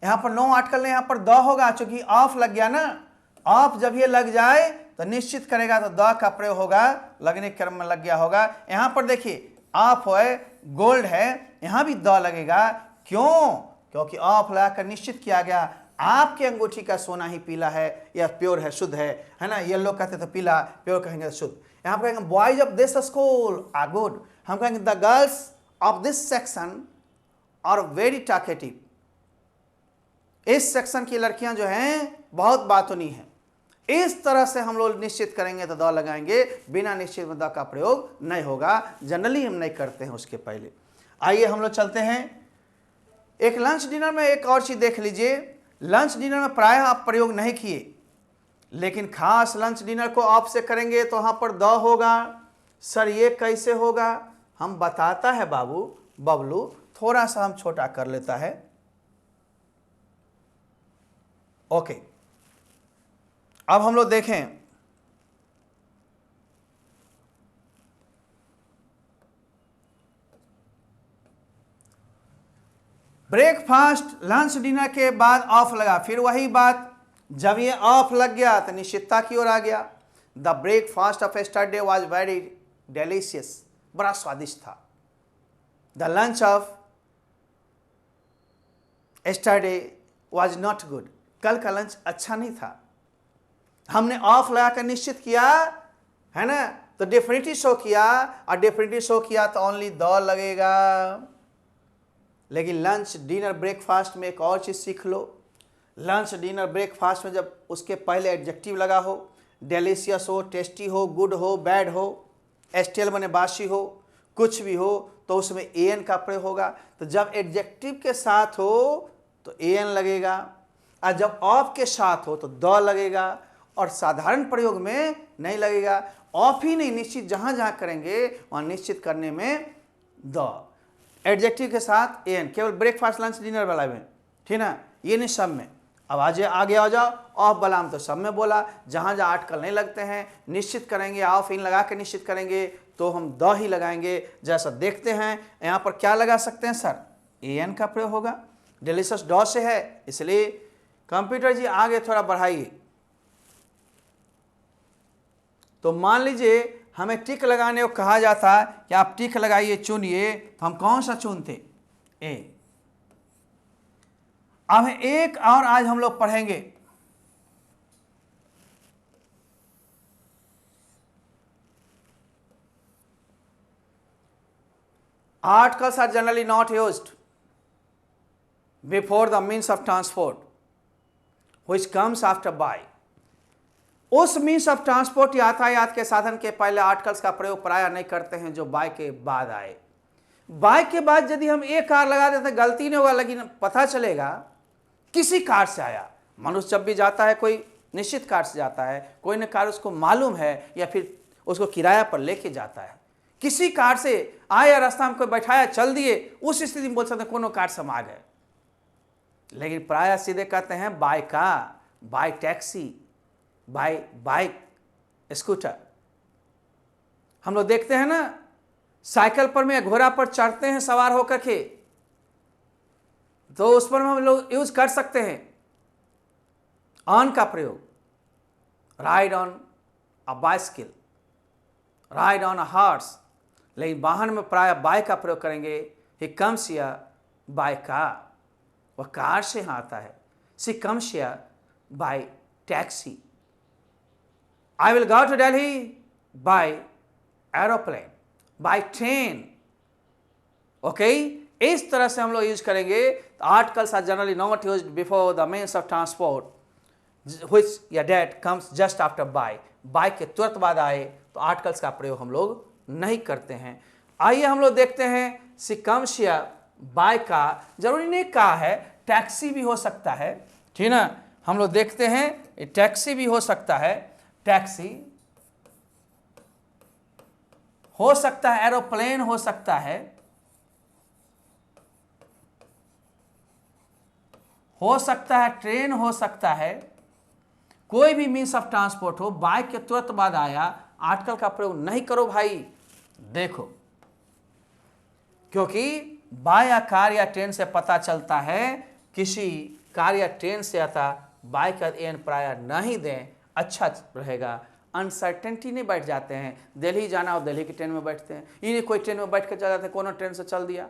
यहां पर नो आर्टिकल नहीं, यहां पर द होगा, चूंकि ऑफ लग गया ना। ऑफ जब ये लग जाए तो निश्चित करेगा तो द का प्रयोग होगा, लगने के क्रम में लग गया होगा। यहां पर देखिए ऑफ है, गोल्ड है, यहां भी द लगेगा। क्यों? क्योंकि ऑफ लगाकर निश्चित किया गया आपकी अंगूठी का सोना ही पीला है, या प्योर है, शुद्ध है ना। येलो कहते तो पीला, प्योर कहेंगे तो शुद्ध। यहां पर कहेंगे boys of this school are good, हम कहेंगे the girls of this section are very talkative, इस सेक्शन की लड़कियां जो हैं बहुत बातूनी हैं। इस तरह से हम लोग निश्चित करेंगे तो द लगाएंगे, बिना निश्चित में द का प्रयोग नहीं होगा, जनरली हम नहीं करते हैं उसके पहले। आइए हम लोग चलते हैं एक लंच डिनर में। एक और चीज देख लीजिए, लंच डिनर में प्रायः आप प्रयोग नहीं किए, लेकिन खास लंच डिनर को ऑफ से करेंगे तो वहां पर द होगा। सर ये कैसे होगा? हम बताता है बाबू बबलू, थोड़ा सा हम छोटा कर लेता है। ओके, अब हम लोग देखें, ब्रेकफास्ट लंच डिनर के बाद ऑफ लगा, फिर वही बात, जब ये ऑफ लग गया तो निश्चितता की ओर आ गया। The breakfast of yesterday was very delicious, बड़ा स्वादिष्ट था। The lunch of yesterday was not good, कल का लंच अच्छा नहीं था। हमने ऑफ लगाकर निश्चित किया है ना, तो डेफिनेटली शो किया, और डेफिनेटली शो किया तो ओनली द लगेगा। लेकिन लंच डिनर ब्रेकफास्ट में एक और चीज़ सीख लो, लंच डिनर ब्रेकफास्ट में जब उसके पहले एडजेक्टिव लगा हो, डेलिशियस हो, टेस्टी हो, गुड हो, बैड हो, एस्टेल बने बासी हो, कुछ भी हो, तो उसमें एन का प्रयोग होगा। तो जब एडजेक्टिव के साथ हो तो एन लगेगा, और जब ऑफ के साथ हो तो द लगेगा, और साधारण प्रयोग में नहीं लगेगा। ऑफ ही नहीं, निश्चित जहां जहां करेंगे वहां निश्चित करने में द, एडजेक्टिव के साथ एन, केवल ब्रेकफास्ट लंच डिनर वाला में, ठीक ना, ये नहीं सब में। अब आगे आ जाओ, ऑफ बलाम तो सब में बोला, जहां जहां आर्टिकल नहीं लगते हैं निश्चित करेंगे, ऑफ इन लगा के निश्चित करेंगे तो हम द ही लगाएंगे। जैसा देखते हैं यहाँ पर क्या लगा सकते हैं सर, एन का प्रयोग होगा, डेलिशियस ड से है, इसलिए कंप्यूटर जी आगे थोड़ा बढ़ाइए। तो मान लीजिए हमें टिक लगाने को कहा जाता कि आप टिक लगाइए, चुनिए, तो हम कौन सा चुनते, ए। अब एक और आज हम लोग पढ़ेंगे, articles are generally not used before the means of transport which comes after by. उस मीन्स ऑफ ट्रांसपोर्ट यातायात के साधन के पहले आर्टिकल्स का प्रयोग प्रायः नहीं करते हैं जो बाय के बाद आए। बाय के बाद यदि हम एक कार लगा देते गलती नहीं होगा, लेकिन पता चलेगा किसी कार से आया। मनुष्य जब भी जाता है कोई निश्चित कार से जाता है, कोई न कार उसको मालूम है या फिर उसको किराया पर लेके जाता है। किसी कार से आया, रास्ता में कोई बैठाया, चल दिए, उस स्थिति में बोल सकते हैं कोनो कार से हम आ गए। लेकिन प्रायः सीधे कहते हैं by car, by taxi, by bike, scooter. हम लोग देखते हैं ना, साइकिल पर में घोड़ा पर चढ़ते हैं सवार होकर के, तो उस पर हम लोग यूज कर सकते हैं ऑन का प्रयोग, ride on a bicycle, ride on a horse. लेकिन वाहन में प्राय बाय का प्रयोग करेंगे, he comes here by car, वह कार से यहाँ आता है। She comes here by taxi, I will go to Delhi by aeroplane, by train. Okay, इस तरह से हम लोग यूज करेंगे। Articles are generally not used before the means of transport which या that comes just after bye. Bye के तुरंत बाद आए तो आर्टिकल्स का प्रयोग हम लोग नहीं करते हैं। आइए हम लोग देखते हैं, she comes here by car, जरूरी नहीं कार है, टैक्सी भी हो सकता है, ठीक ना। हम लोग देखते हैं टैक्सी भी हो सकता है, टैक्सी हो सकता है, एरोप्लेन हो सकता है, हो सकता है ट्रेन हो सकता है, कोई भी मीन्स ऑफ ट्रांसपोर्ट हो, बाइक के तुरंत बाद आया, आर्टिकल का प्रयोग नहीं करो भाई। देखो, क्योंकि बाय या कार या ट्रेन से पता चलता है किसी कार या ट्रेन से आता, बाइक का एन प्राय नहीं दें, अच्छा रहेगा। अनसर्टेनिटी नहीं बैठ जाते हैं, दिल्ली जाना हो दिल्ली की ट्रेन में बैठते हैं, इन्हें कोई ट्रेन में बैठ कर चल जाते हैं, कोनो ट्रेन से चल दिया,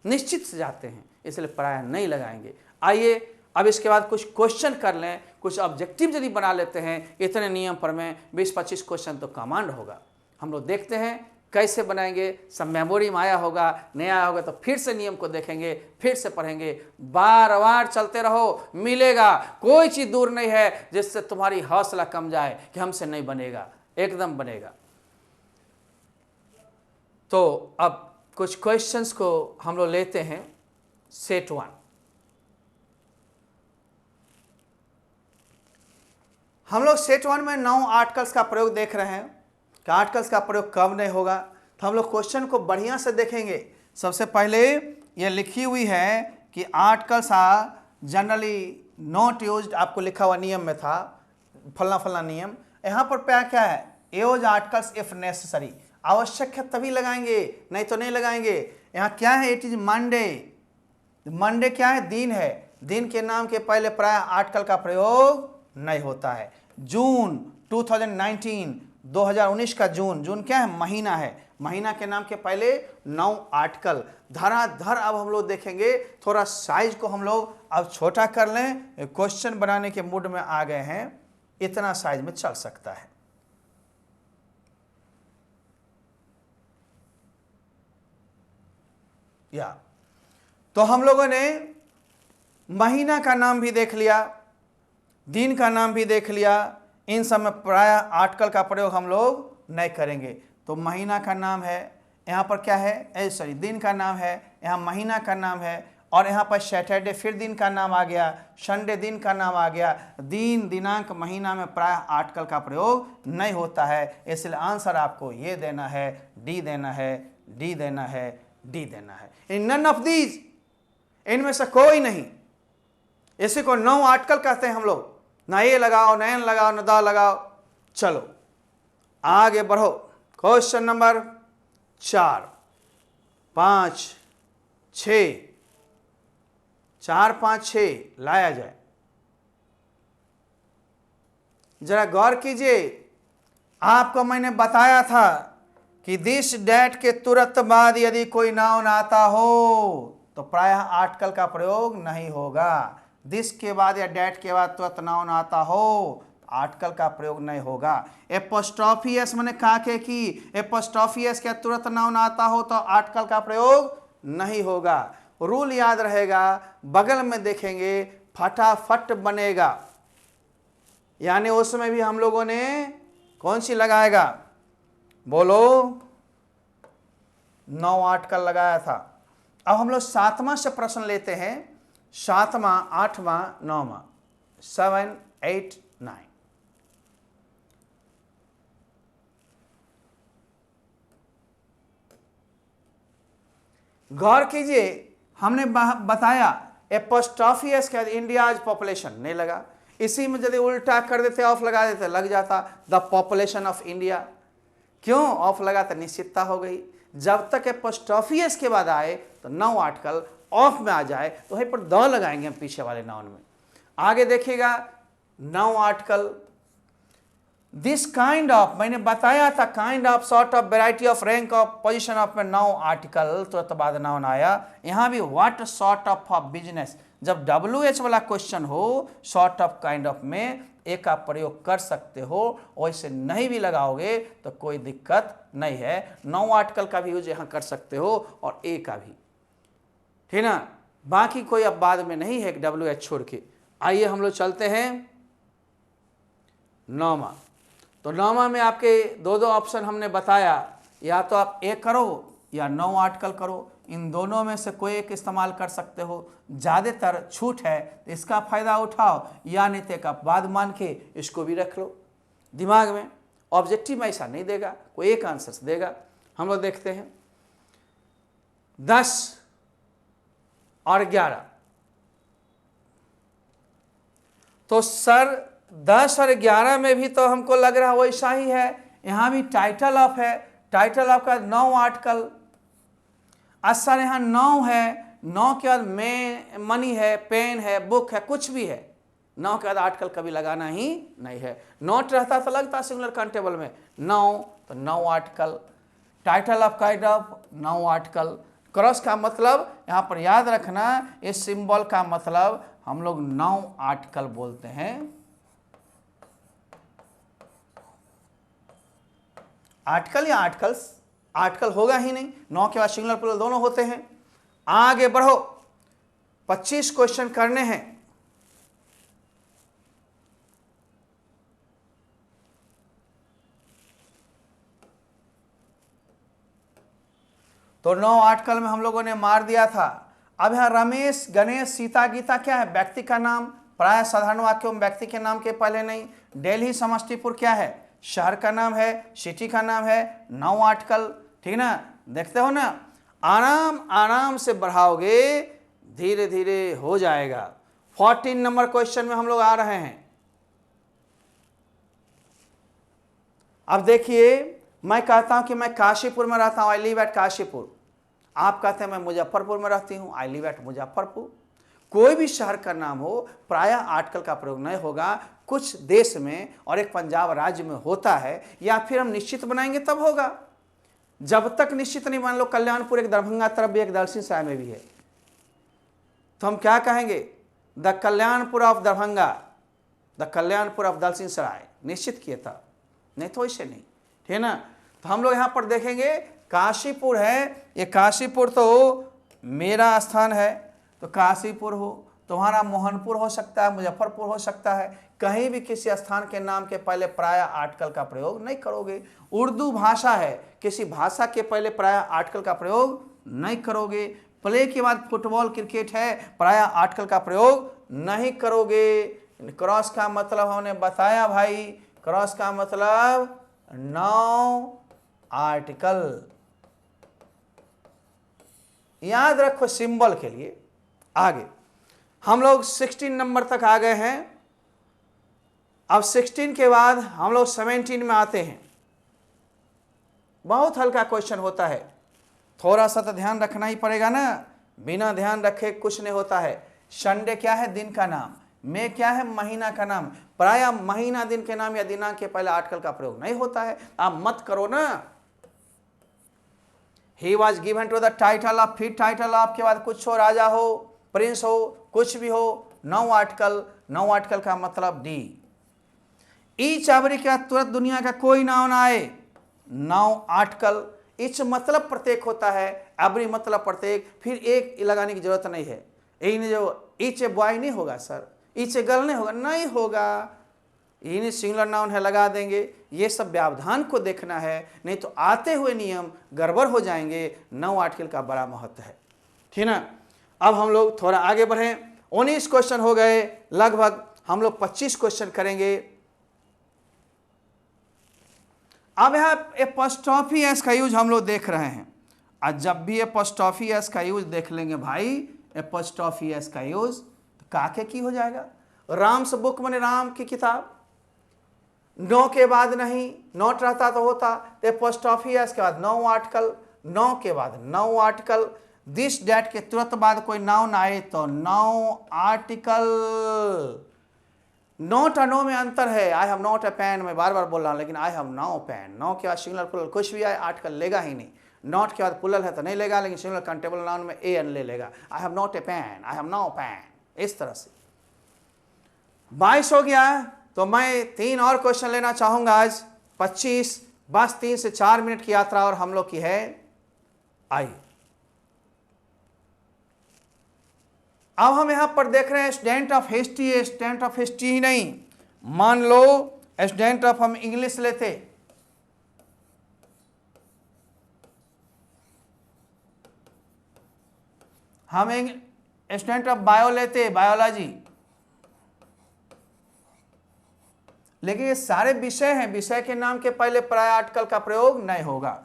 निश्चित से जाते हैं, इसलिए प्राय नहीं लगाएंगे। आइए अब इसके बाद कुछ क्वेश्चन कर लें, कुछ ऑब्जेक्टिव यदि बना लेते हैं, इतने नियम पर में 20-25 क्वेश्चन तो कमांड होगा। हम लोग देखते हैं कैसे बनाएंगे, सब मेमोरी में आया होगा, नहीं आया होगा तो फिर से नियम को देखेंगे, फिर से पढ़ेंगे, बार बार चलते रहो, मिलेगा। कोई चीज़ दूर नहीं है जिससे तुम्हारी हौसला कम जाए कि हमसे नहीं बनेगा, एकदम बनेगा। तो अब कुछ क्वेश्चंस को हम लोग लेते हैं। सेट 1, हम लोग सेट 1 में 9 आर्टिकल्स का प्रयोग देख रहे हैं कि आर्टिकल्स का प्रयोग कब नहीं होगा। तो हम लोग क्वेश्चन को बढ़िया से देखेंगे। सबसे पहले ये लिखी हुई है कि articles are generally not used, आपको लिखा हुआ नियम में था फलना फलना नियम। यहाँ पर क्या है, यूज आर्टिकल्स इफ नेसेसरी, आवश्यक है तभी लगाएंगे, नहीं तो नहीं लगाएंगे। यहाँ क्या है, इट इज मंडे, मंडे क्या है, दिन है, दिन के नाम के पहले प्राय आर्टिकल का प्रयोग नहीं होता है। जून 2019, 2019 का जून, जून क्या है, महीना है, महीना के नाम के पहले 9 आर्टिकल धराधर। अब हम लोग देखेंगे, थोड़ा साइज को हम लोग अब छोटा कर लें, क्वेश्चन बनाने के मूड में आ गए हैं, इतना साइज में चल सकता है। या तो हम लोगों ने महीना का नाम भी देख लिया, दिन का नाम भी देख लिया। इन सब में प्राय आर्टिकल का प्रयोग हम लोग नहीं करेंगे। तो महीना का नाम है, यहाँ पर क्या है, सॉरी दिन का नाम है, यहाँ महीना का नाम है, और यहाँ पर सैटरडे फिर दिन का नाम आ गया, संडे दिन का नाम आ गया। दिन, दिनांक, महीना में प्राय आर्टिकल का प्रयोग नहीं होता है। इसलिए आंसर आपको ये देना है, डी देना है, डी देना है, डी देना है। इन नन ऑफ दीज, इनमें से कोई नहीं। इसी को नो आर्टिकल कहते हैं हम लोग। ना ये लगाओ, ना एन लगाओ, ना दा लगाओ। चलो आगे बढ़ो। क्वेश्चन नंबर 4, 5, 6, 4, 5, 6 लाया जाए। जरा गौर कीजिए, आपको मैंने बताया था कि दिस डैट के तुरंत बाद यदि कोई नाउन आता हो तो प्रायः आर्टिकल का प्रयोग नहीं होगा। दिस के बाद या डैट के बाद तुरंत नाउन आता हो तो आर्टिकल का प्रयोग नहीं होगा। एपोस्ट्रोफी एस मैंने कहा कि एपोस्ट्रोफी एस के तुरंत नाउन आता हो तो आर्टिकल का प्रयोग नहीं होगा। रूल याद रहेगा, बगल में देखेंगे फटाफट बनेगा, यानी उसमें भी हम लोगों ने कौन सी लगाएगा, बोलो, 9 आर्टिकल लगाया था। अब हम लोग 7वां से प्रश्न लेते हैं। 7वां, 8वां, 9वां, 7, 8, 9। गौर कीजिए, हमने बताया एपोस्ट्रोफी एस के इंडियाज पॉपुलेशन नहीं लगा। इसी में यदि उल्टा कर देते, ऑफ लगा देते, लग जाता द पॉपुलेशन ऑफ इंडिया। क्यों ऑफ लगा? तो निश्चितता हो गई। जब तक एपोस्ट्रोफी एस के बाद आए तो 9 आर्टिकल ऑफ में आ जाए तो वहीं पर द लगाएंगे हम पीछे वाले नाउन में। आगे देखिएगा 9 आर्टिकल। दिस काइंड ऑफ, मैंने बताया था kind of, sort of, variety of, rank of, position of में 9 आर्टिकल तुरंत बाद नाउन आया। यहां भी व्हाट सॉर्ट ऑफ बिजनेस, जब WH वाला क्वेश्चन हो सॉर्ट ऑफ काइंड ऑफ में ए का प्रयोग कर सकते हो, वैसे नहीं भी लगाओगे तो कोई दिक्कत नहीं है। 9 आर्टिकल का भी यूज यहां कर सकते हो और ए का भी, ठीक ना। बाकी कोई अब बाद में नहीं है WH छोड़ के। आइए हम लोग चलते हैं 9वां। तो 9वां में आपके दो ऑप्शन हमने बताया, या तो आप ए करो या 9 आर्टिकल करो। इन दोनों में से कोई एक इस्तेमाल कर सकते हो। ज़्यादातर छूट है तो इसका फ़ायदा उठाओ, या नहीं तो का बाद मान के इसको भी रख लो दिमाग में। ऑब्जेक्टिव में ऐसा नहीं देगा, कोई एक आंसर देगा। हम लोग देखते हैं 10 और 11। तो सर 10 और 11 में भी तो हमको लग रहा वैसा ही है। यहाँ भी टाइटल ऑफ है, टाइटल ऑफ का 9 आर्टिकल। सर यहाँ 9 है, 9 के बाद में मनी है, पेन है, बुक है, कुछ भी है। 9 के बाद आर्टिकल कभी लगाना ही नहीं है। नोट रहता तो लगता सिंगुलर काउंटेबल में 9, तो 9 article. Title of kind of 9 article. Cross का मतलब यहाँ पर याद रखना, इस सिंबल का मतलब हम लोग 9 आर्टिकल बोलते हैं। आर्टिकल या आर्टिकल्स, आर्टिकल होगा ही नहीं, 9 के बाद सिंगुलर प्लूरल दोनों होते हैं। आगे बढ़ो, 25 क्वेश्चन करने हैं। तो 9 आर्टिकल में हम लोगों ने मार दिया था। अब यहां रमेश, गणेश, सीता, गीता क्या है? व्यक्ति का नाम। प्राय साधारण वाक्यों में व्यक्ति के नाम के पहले नहीं। दिल्ली, समस्तीपुर क्या है? शहर का नाम है, सिटी का नाम है। 9 आर्टिकल, ठीक ना। देखते हो ना, आराम आराम से बढ़ाओगे, धीरे धीरे हो जाएगा। 14 नंबर क्वेश्चन में हम लोग आ रहे हैं। अब देखिए, मैं कहता हूं कि मैं काशीपुर में रहता हूं, आई लिव एट काशीपुर। आप कहते हैं मैं मुजफ्फरपुर में रहती हूं, आई लिव एट मुजफ्फरपुर। कोई भी शहर का नाम हो, प्रायः आर्टिकल का प्रयोग नहीं होगा। कुछ देश में और एक पंजाब राज्य में होता है, या फिर हम निश्चित बनाएंगे तब होगा। जब तक निश्चित नहीं, मान लो कल्याणपुर एक दरभंगा तरफ भी, एक दलसिंह सराय में भी है, तो हम क्या कहेंगे? The Kalyanpur of Darbhanga, the Kalyanpur of Dalsingh Sarai. निश्चित किए था, नहीं तो ऐसे नहीं, ठीक है ना। तो हम लोग यहाँ पर देखेंगे काशीपुर है, ये काशीपुर तो मेरा स्थान है तो काशीपुर हो, तुम्हारा मोहनपुर हो सकता है, मुजफ्फरपुर हो सकता है। कहीं भी किसी स्थान के नाम के पहले प्राय आर्टिकल का प्रयोग नहीं करोगे। उर्दू भाषा है, किसी भाषा के पहले प्राय आर्टिकल का प्रयोग नहीं करोगे। प्ले के बाद फुटबॉल क्रिकेट है, प्राय आर्टिकल का प्रयोग नहीं करोगे। क्रॉस का मतलब हमने बताया भाई, क्रॉस का मतलब नो आर्टिकल। याद रखो सिंबल के लिए। आगे हम लोग 16 नंबर तक आ गए हैं। अब 16 के बाद हम लोग 17 में आते हैं। बहुत हल्का क्वेश्चन होता है, थोड़ा सा तो ध्यान रखना ही पड़ेगा ना, बिना ध्यान रखे कुछ नहीं होता है। संडे क्या है? दिन का नाम। मे क्या है? महीना का नाम। प्राय महीना दिन के नाम या दिनांक के पहले आर्टिकल का प्रयोग नहीं होता है। आप मत करो ना। He was given to the title of, फिर टाइटल ऑफ के बाद कुछ हो, राजा हो, प्रिंस हो, कुछ भी हो, नो आर्टिकल। नो आर्टिकल का मतलब डी। ईच एवरी का तुरंत दुनिया का कोई नाउन आए, नो आर्टिकल। ईच मतलब प्रत्येक होता है, एवरी मतलब प्रत्येक, फिर एक लगाने की जरूरत नहीं है। यही जो ईच ए बॉय नहीं होगा सर, ईच ए गर्ल नहीं होगा, नहीं होगा। यही सिंगुलर नाउन है, लगा देंगे। ये सब व्यवधान को देखना है, नहीं तो आते हुए नियम गड़बड़ हो जाएंगे। नो आर्टिकल का बड़ा महत्व है, ठीक ना। अब हम लोग थोड़ा आगे बढ़ें। 19 क्वेश्चन हो गए लगभग, हम लोग 25 क्वेश्चन करेंगे। अब यहाँ एपोस्ट्रोफी एस का यूज हम लोग देख रहे हैं। और जब भी एपोस्ट्रोफी एस का यूज देख लेंगे भाई, एपोस्ट्रोफी एस का यूज तो काके की हो जाएगा। राम्स बुक माने राम की किताब। नो के बाद नहीं, नोट रहता तो होता। एपोस्ट्रोफी एस के बाद नो आर्टिकल, नो के बाद नो आर्टिकल। दिस डेट के तुरंत बाद कोई नाउन आए तो नो आर्टिकल। नोट और नो में अंतर है। I have not a pen, मैं बार बार बोल रहा हूं, लेकिन I have no pen. No के बाद सिंगुलर प्लुरल कुछ भी आए आर्टिकल लेगा ही नहीं। नॉट के बाद प्लुरल है तो नहीं लेगा, लेकिन सिंगुलर काउंटेबल नाउन में ए एन ले लेगा। I have not a pen, I have no pen. इस तरह से 22 हो गया। तो मैं 3 और क्वेश्चन लेना चाहूंगा आज। 25, बस 3 से 4 मिनट की यात्रा और हम लोग की है। आइए अब हम यहां पर देख रहे हैं student of history. Student of history ही नहीं, मान लो स्टूडेंट ऑफ हम इंग्लिश लेते, हम स्टूडेंट ऑफ बायो लेते, बायोलॉजी। लेकिन ये सारे विषय हैं, विषय के नाम के पहले प्राय आर्टिकल का प्रयोग नहीं होगा।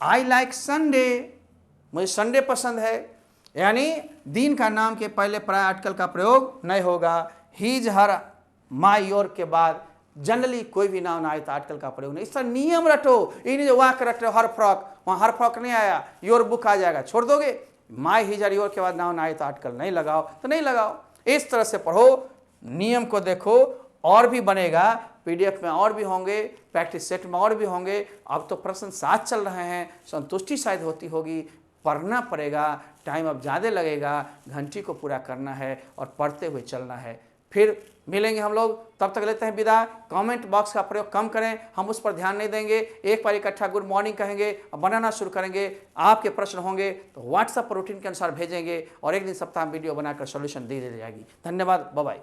आई लाइक संडे, मुझे संडे पसंद है, यानी दिन का नाम के पहले प्राय आर्टिकल का प्रयोग नहीं होगा। हीज, हर, माई, योर के बाद जनरली कोई भी नाउन आए तो आर्टिकल का प्रयोग नहीं। इसका नियम रटो, इन जो वाक रट रहे हो, हर फ्रॉक, वहाँ हर फ्रॉक नहीं आया, योर बुक आ जाएगा, छोड़ दोगे। माई, हीज और योर के बाद नाउन आए तो आर्टिकल नहीं लगाओ तो नहीं लगाओ। इस तरह से पढ़ो, नियम को देखो, और भी बनेगा। पीडीएफ में और भी होंगे, प्रैक्टिस सेट में और भी होंगे। अब तो प्रश्न 7 चल रहे हैं, संतुष्टि शायद होती होगी। पढ़ना पड़ेगा, टाइम अब ज़्यादा लगेगा, घंटी को पूरा करना है और पढ़ते हुए चलना है। फिर मिलेंगे हम लोग, तब तक लेते हैं विदा। कमेंट बॉक्स का प्रयोग कम करें, हम उस पर ध्यान नहीं देंगे। एक बार इकट्ठा गुड मॉर्निंग कहेंगे और बनाना शुरू करेंगे। आपके प्रश्न होंगे तो व्हाट्सएप पर रूटीन के अनुसार भेजेंगे और एक दिन सप्ताह में वीडियो बनाकर सॉल्यूशन दे दी जाएगी। धन्यवाद, बाय बाय।